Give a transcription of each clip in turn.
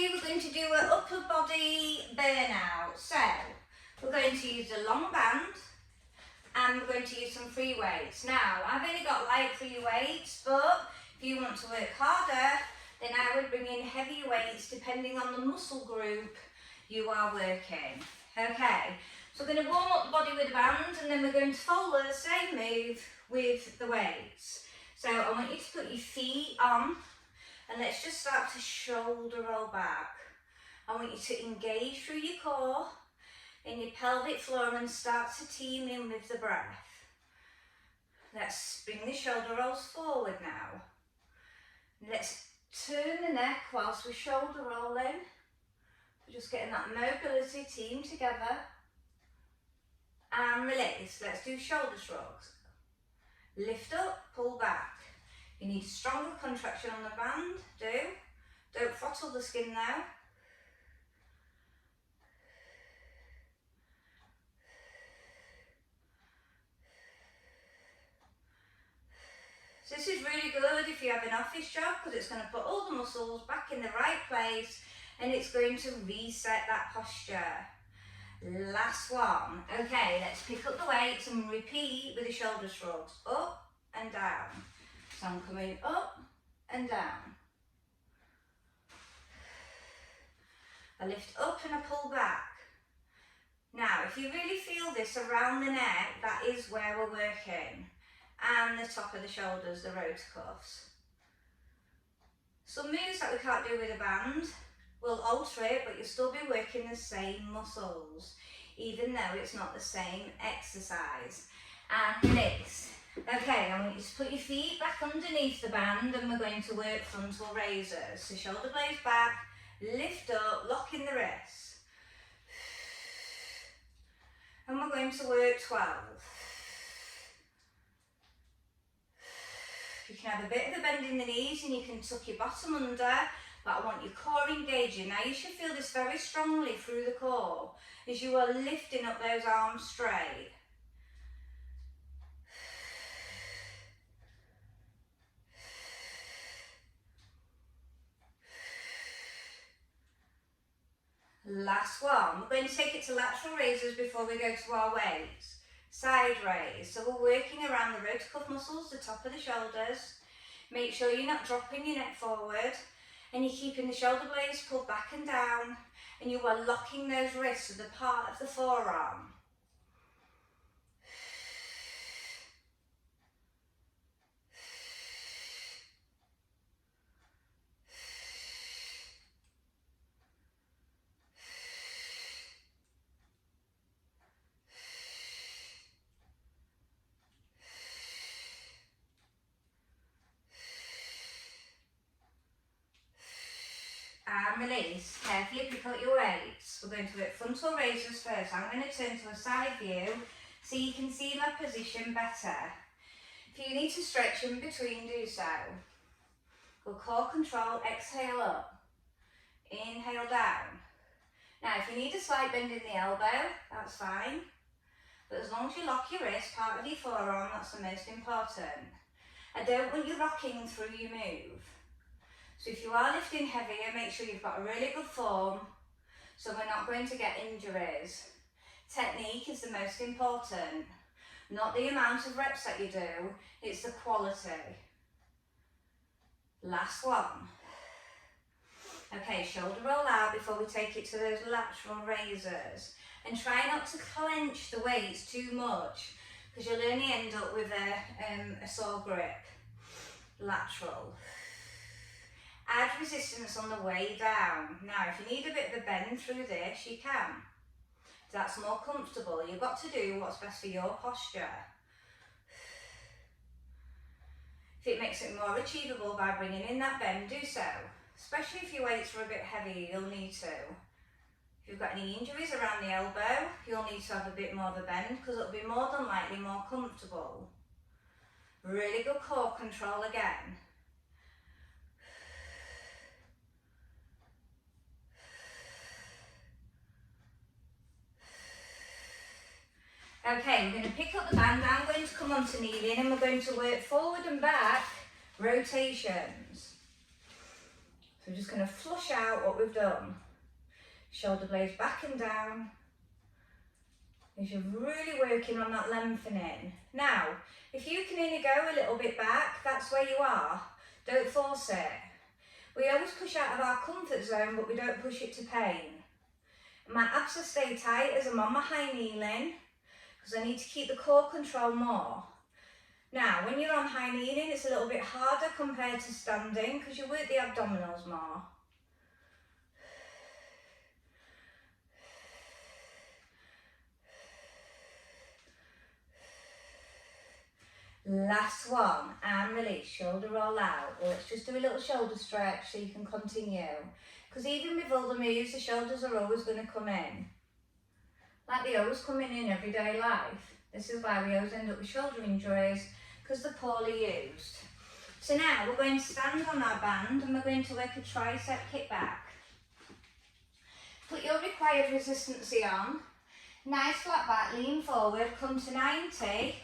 today we're going to do an upper body burnout. So we're going to use a long band and we're going to use some free weights. Now I've only got light free weights, but if you want to work harder, then I would bring in heavy weights depending on the muscle group you are working. Okay, so we're going to warm up the body with a band and then we're going to follow the same move with the weights. So I want you to put your feet on and let's just start to shoulder roll back. I want you to engage through your core in your pelvic floor and start to team in with the breath. Let's bring the shoulder rolls forward now. Let's turn the neck whilst we're shoulder rolling. We're just getting that mobility, team together. And release. Let's do shoulder shrugs. Lift up, pull back. You need a stronger contraction on the band. Don't throttle the skin now. So this is really good if you have an office job because it's going to put all the muscles back in the right place and it's going to reset that posture. Last one. Okay, let's pick up the weights and repeat with the shoulder shrugs. Up and down. So I'm coming up and down. I lift up and I pull back. Now, if you really feel this around the neck, that is where we're working. And the top of the shoulders, the rotator cuffs. Some moves that we can't do with a band, we'll alter it, but you'll still be working the same muscles, even though it's not the same exercise. And release. Okay, I want you to put your feet back underneath the band and we're going to work frontal raises. So shoulder blades back, lift up, lock in the wrists. And we're going to work 12. You can have a bit of a bend in the knees and you can tuck your bottom under, but I want your core engaging. Now you should feel this very strongly through the core as you are lifting up those arms straight. Last one. We're going to take it to lateral raises before we go to our weights. Side raise. So we're working around the rotator cuff muscles, the top of the shoulders. Make sure you're not dropping your neck forward and you're keeping the shoulder blades pulled back and down and you are locking those wrists to the part of the forearm. And release. Carefully pick up your weights. We're going to work frontal raises first. I'm going to turn to a side view so you can see my position better. If you need to stretch in between, do so. Go core control, exhale up. Inhale down. Now if you need a slight bend in the elbow, that's fine. But as long as you lock your wrist, part of your forearm, that's the most important. I don't want you rocking through your move. So if you are lifting heavier, make sure you've got a really good form so we're not going to get injuries. Technique is the most important, not the amount of reps that you do, it's the quality. Last one. Okay, shoulder roll out before we take it to those lateral raises. And try not to clench the weights too much because you'll only end up with a sore grip. Lateral. Add resistance on the way down. Now, if you need a bit of a bend through this, you can. That's more comfortable. You've got to do what's best for your posture. If it makes it more achievable by bringing in that bend, do so. Especially if your weights are a bit heavy, you'll need to. If you've got any injuries around the elbow, you'll need to have a bit more of a bend because it'll be more than likely more comfortable. Really good core control again. Okay, we're going to pick up the band, I'm going to come on to kneeling and we're going to work forward and back rotations. So we're just going to flush out what we've done. Shoulder blades back and down. As you're really working on that lengthening. Now, if you can only go a little bit back, that's where you are. Don't force it. We always push out of our comfort zone, but we don't push it to pain. My abs will stay tight as I'm on my high kneeling, because I need to keep the core control more. Now, when you're on high kneeling, it's a little bit harder compared to standing, because you work the abdominals more. Last one, and release, shoulder roll out. Let's just do a little shoulder stretch so you can continue. Because even with all the moves, the shoulders are always going to come in. Like they always come in everyday life. This is why we always end up with shoulder injuries, because they're poorly used. So now we're going to stand on our band and we're going to work a tricep kickback. Put your required resistance on. Nice flat back, lean forward, come to 90.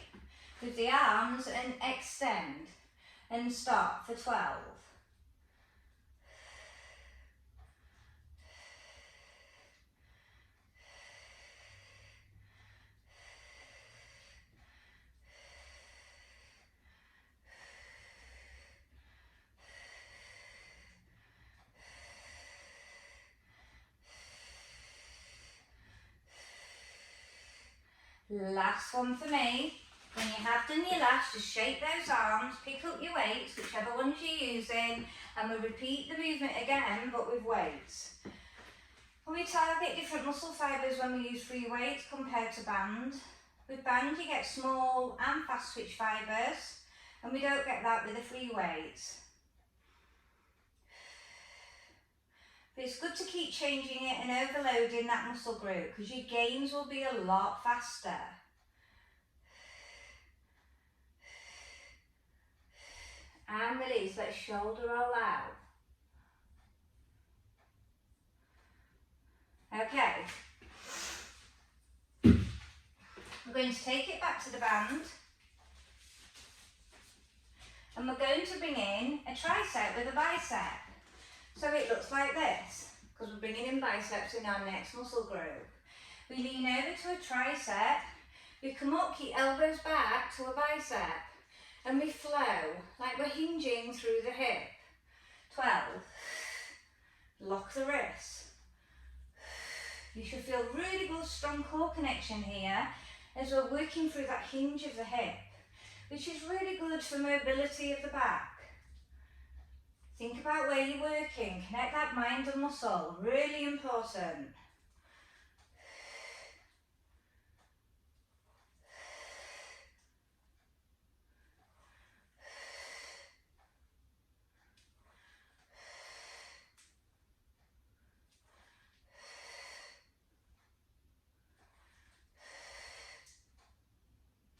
With the arms and extend and stop for 12. Last one for me. When you have done your last, just shake those arms, pick up your weights, whichever ones you're using, and we'll repeat the movement again, but with weights. And we target different muscle fibres when we use free weights compared to band. With band, you get small and fast twitch fibres, and we don't get that with the free weights. But it's good to keep changing it and overloading that muscle group, because your gains will be a lot faster. And release, let shoulder roll out. Okay. We're going to take it back to the band. And we're going to bring in a tricep with a bicep. So it looks like this, because we're bringing in biceps in our next muscle group. We lean over to a tricep. We come up, keep elbows back to a bicep. And we flow, like we're hinging through the hip. 12. Lock the wrists. You should feel really good, strong core connection here as we're working through that hinge of the hip, which is really good for mobility of the back. Think about where you're working. Connect that mind and muscle. Really important.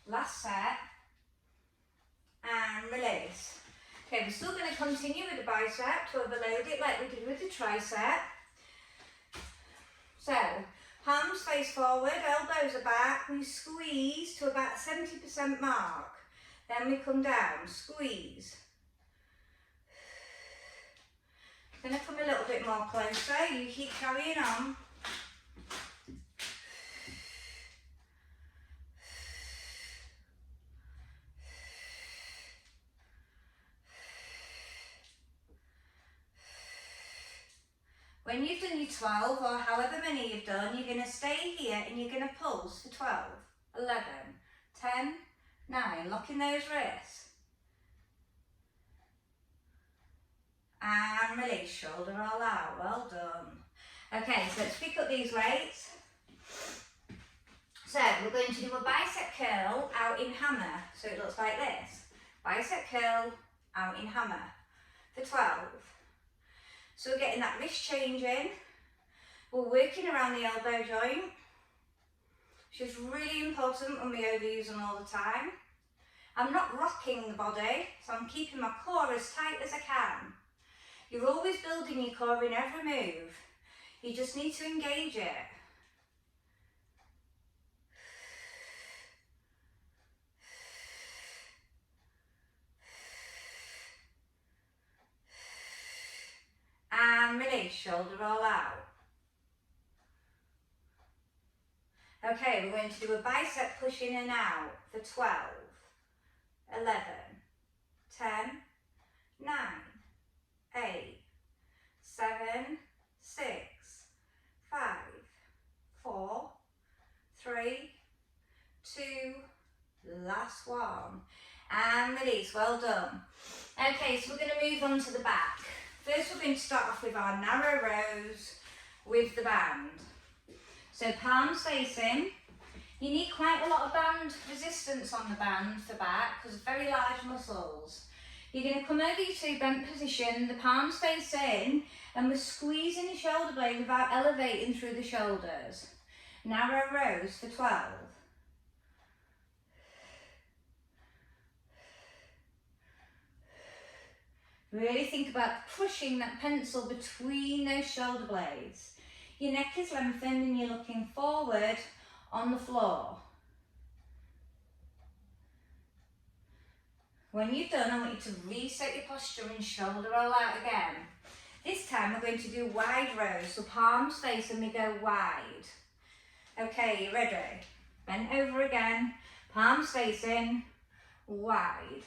Last set, and release. Okay, we're still going to continue with the bicep to overload it like we did with the tricep. So, palms face forward, elbows are back, we squeeze to about 70% mark. Then we come down, squeeze. Going to come a little bit more closer, you keep carrying on. When you've done your 12 or however many you've done, you're going to stay here and you're going to pulse for 12, 11, 10, 9, locking those wrists. And release, shoulder roll out, well done. Okay, so let's pick up these weights. So we're going to do a bicep curl out in hammer. So it looks like this. Bicep curl out in hammer for 12. So we're getting that wrist change in. We're working around the elbow joint, which is really important when we overuse them all the time. I'm not rocking the body, so I'm keeping my core as tight as I can. You're always building your core in every move. You just need to engage it. and release, shoulder roll out. Okay, we're going to do a bicep push in and out for 12, 11, 10, 9, 8, 7, 6, 5, 4, 3, 2, last one, and release, well done. Okay, so we're going to move on to the back. First we're going to start off with our narrow rows with the band. So palms facing. You need quite a lot of band resistance on the band for back because very large muscles. You're going to come over to bent position, the palms face in, and we're squeezing the shoulder blade without elevating through the shoulders. Narrow rows for 12. Really think about pushing that pencil between those shoulder blades. Your neck is lengthened and you're looking forward on the floor. When you've done, I want you to reset your posture and shoulder roll out again. This time we're going to do wide rows, so palms face and we go wide. Okay, you ready? Bent over again, palms facing, wide.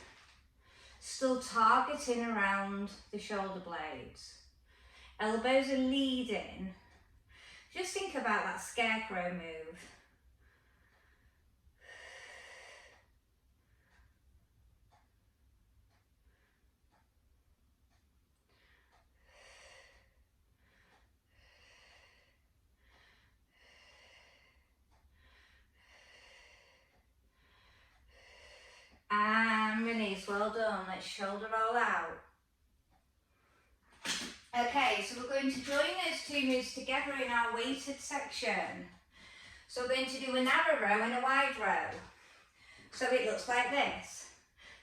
Still targeting around the shoulder blades. Elbows are leading. Just think about that scarecrow move. And release, well done. Let's shoulder roll out. Okay, so we're going to join those two moves together in our weighted section. So we're going to do a narrow row and a wide row. So it looks like this.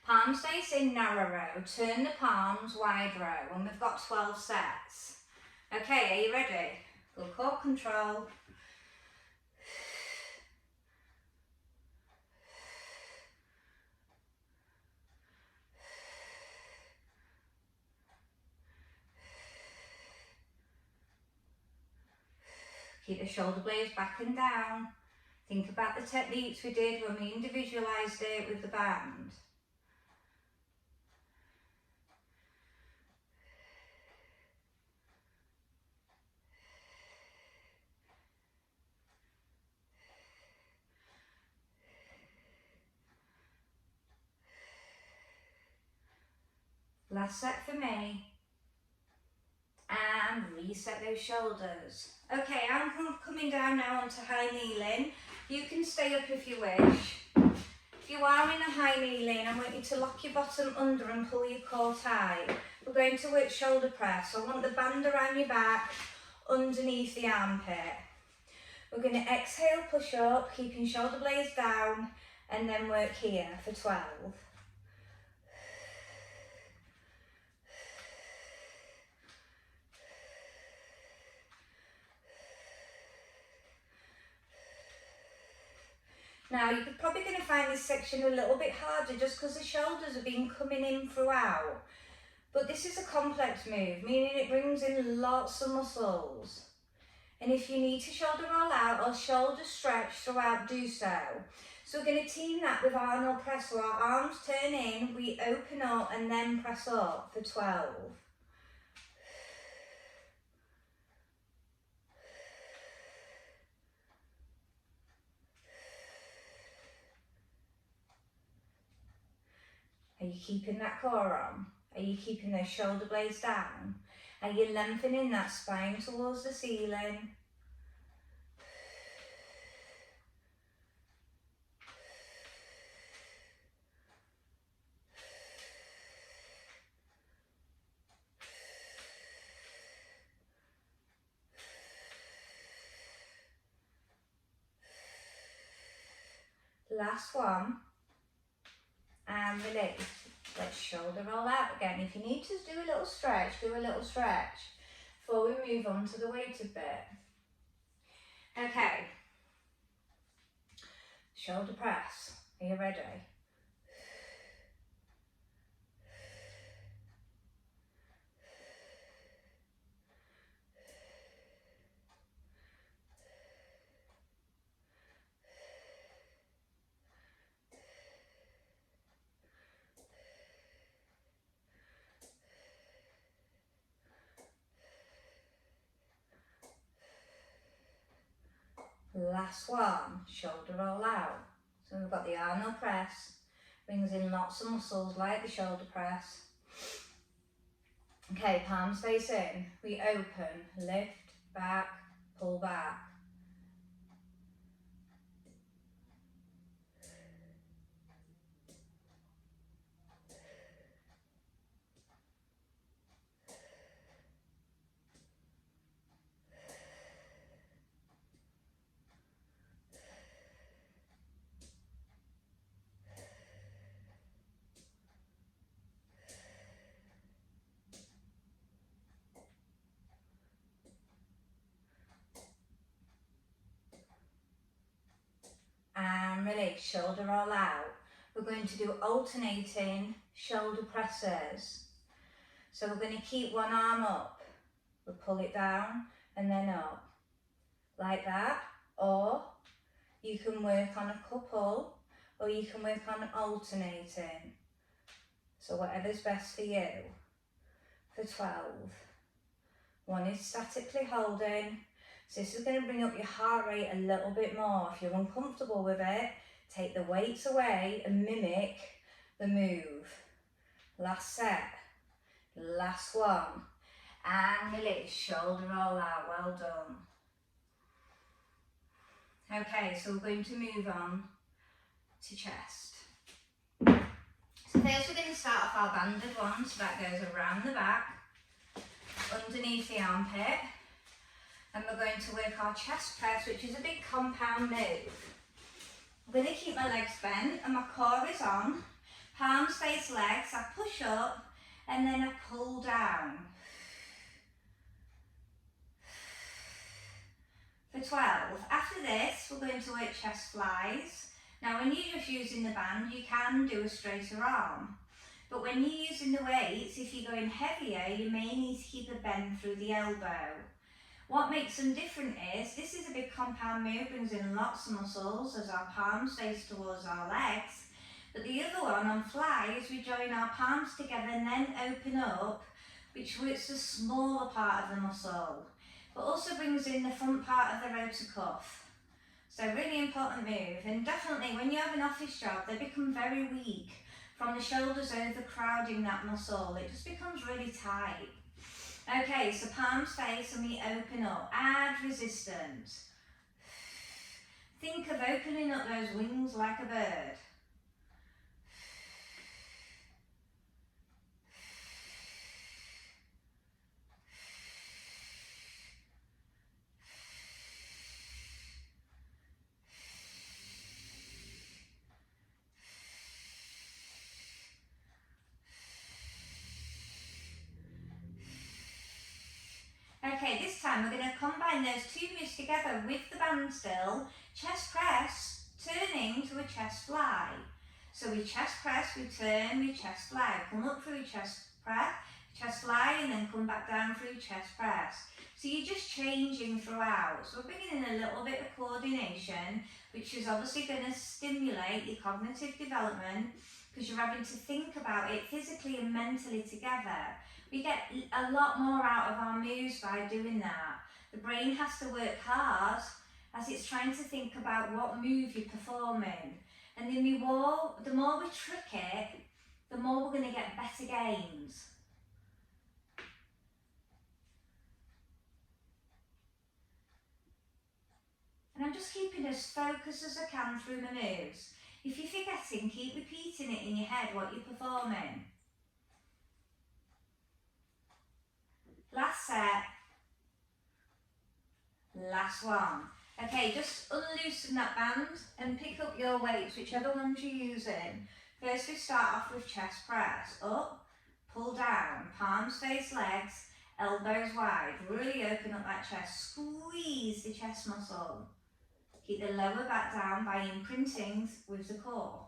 Palms facing, narrow row. Turn the palms, wide row. And we've got 12 sets. Okay, are you ready? Good core control. Keep the shoulder blades back and down. Think about the techniques we did when we individualised it with the band. Last set for me. And reset those shoulders. Okay, I'm coming down now onto high kneeling. You can stay up if you wish. If you are in a high kneeling, I want you to lock your bottom under and pull your core tight. We're going to work shoulder press. I want the band around your back, underneath the armpit. We're going to exhale, push up, keeping shoulder blades down, and then work here for 12. Now, you're probably going to find this section a little bit harder just because the shoulders have been coming in throughout. But this is a complex move, meaning it brings in lots of muscles. And if you need to shoulder roll out or shoulder stretch throughout, do so. So we're going to team that with Arnold press. So our arms turn in, we open up and then press up for 12. Are you keeping that core on? Are you keeping those shoulder blades down? Are you lengthening that spine towards the ceiling? Last one. And release. Let's shoulder roll out again. If you need to do a little stretch, do a little stretch before we move on to the weighted bit. Okay. Shoulder press. Are you ready? Last one, shoulder roll out. So we've got the Arnold press, brings in lots of muscles like the shoulder press. Okay, palms face in, we open, lift, back, pull back. And release, shoulder roll out. We're going to do alternating shoulder presses. So we're going to keep one arm up, we'll pull it down and then up, like that. Or you can work on a couple, or you can work on alternating. So whatever's best for you. For 12. One is statically holding. So this is going to bring up your heart rate a little bit more. If you're uncomfortable with it, take the weights away and mimic the move. Last set, last one. And release, shoulder roll out, well done. Okay, so we're going to move on to chest. So first we're going to start off our banded one, so that goes around the back, underneath the armpit. And we're going to work our chest press, which is a big compound move. I'm going to keep my legs bent and my core is on. Palms face legs, I push up and then I pull down. For 12. After this, we're going to work chest flies. Now when you're just using the band, you can do a straighter arm. But when you're using the weights, if you're going heavier, you may need to keep a bend through the elbow. What makes them different is, this is a big compound move, brings in lots of muscles as our palms face towards our legs. But the other one on flies, we join our palms together and then open up, which works the smaller part of the muscle, but also brings in the front part of the rotator cuff. So really important move, and definitely when you have an office job, they become very weak from the shoulders overcrowding that muscle. It just becomes really tight. Okay, so palms face and we open up, add resistance. Think of opening up those wings like a bird. Okay, this time we're going to combine those two moves together with the band still. Chest press, turning to a chest fly. So we chest press, we turn, we chest fly. Come up through chest press, chest fly, and then come back down through chest press. So you're just changing throughout. So we're bringing in a little bit of coordination, which is obviously going to stimulate your cognitive development, because you're having to think about it physically and mentally together. We get a lot more out of our moves by doing that. The brain has to work hard as it's trying to think about what move you're performing. And then the more we trick it, the more we're going to get better gains. And I'm just keeping as focused as I can through my moves. If you're forgetting, keep repeating it in your head what you're performing. Last set, last one. Okay, just unloosen that band and pick up your weights, whichever ones you're using. First we start off with chest press, up, pull down, palms face legs, elbows wide, really open up that chest, squeeze the chest muscle. Keep the lower back down by imprinting with the core.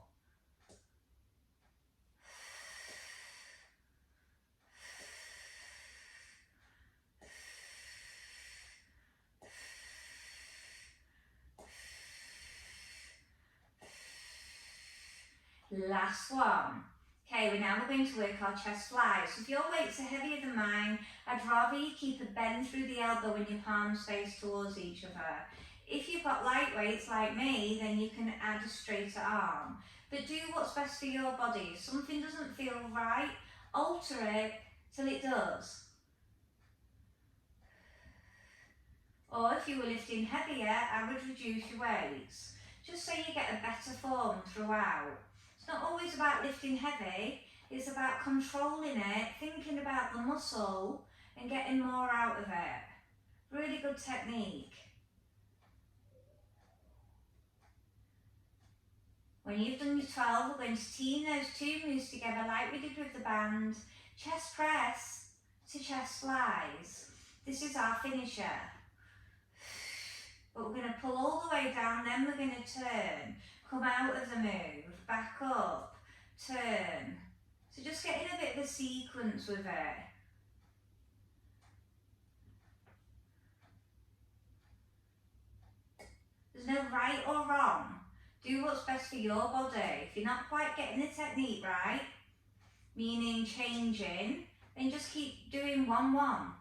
Last one. Okay, we're going to work our chest flies. So if your weights are heavier than mine, I'd rather you keep a bend through the elbow when your palms face towards each other. If you've got light weights like me, then you can add a straighter arm. But do what's best for your body. If something doesn't feel right, alter it till it does. Or if you were lifting heavier, I would reduce your weights, just so you get a better form throughout. It's not always about lifting heavy, it's about controlling it, thinking about the muscle and getting more out of it. Really good technique. When you've done your 12, we're going to team those two moves together like we did with the band. Chest press to chest flies. This is our finisher. But we're going to pull all the way down, then we're going to turn, come out of the move, back up, turn. So just getting a bit of a sequence with it. There's no right or wrong. Do what's best for your body. If you're not quite getting the technique right, meaning changing, then just keep doing 1-1.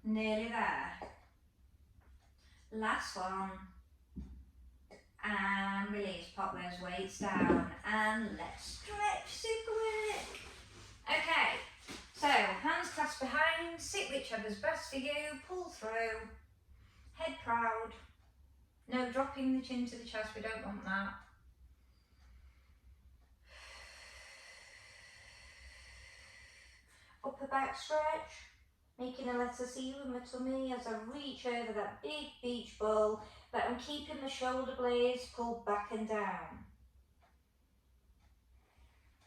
Nearly there. Last one. And release, pop those weights down. And let's stretch super quick. Okay, so hands clasped behind, sit whichever's best for you, pull through, head proud. No dropping the chin to the chest, we don't want that. Upper back stretch. Making a letter C with my tummy as I reach over that big beach ball, but I'm keeping the shoulder blades pulled back and down.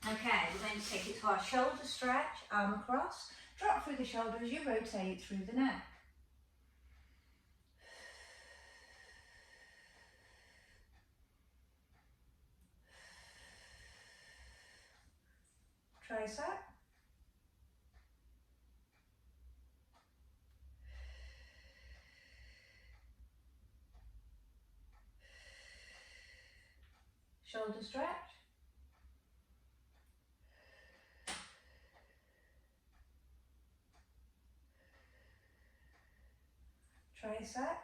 Okay, we're going to take it to our shoulder stretch, arm across, drop through the shoulder as you rotate through the neck. Tricep. Shoulder stretch. Tricep.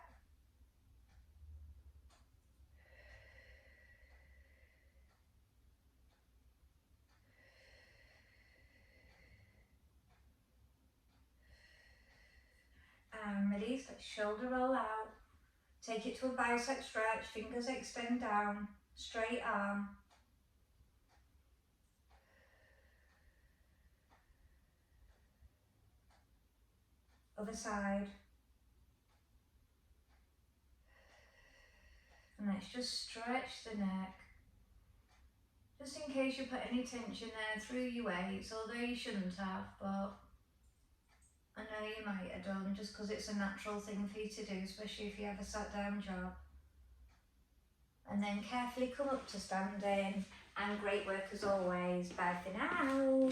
And release, let shoulder roll out. Take it to a bicep stretch, fingers extend down, straight arm. Other side. And let's just stretch the neck. Just in case you put any tension there through your weights, although you shouldn't have, but I know you might have done just because it's a natural thing for you to do, especially if you have a sat down job. And then carefully come up to standing, and great work as always. Bye for now.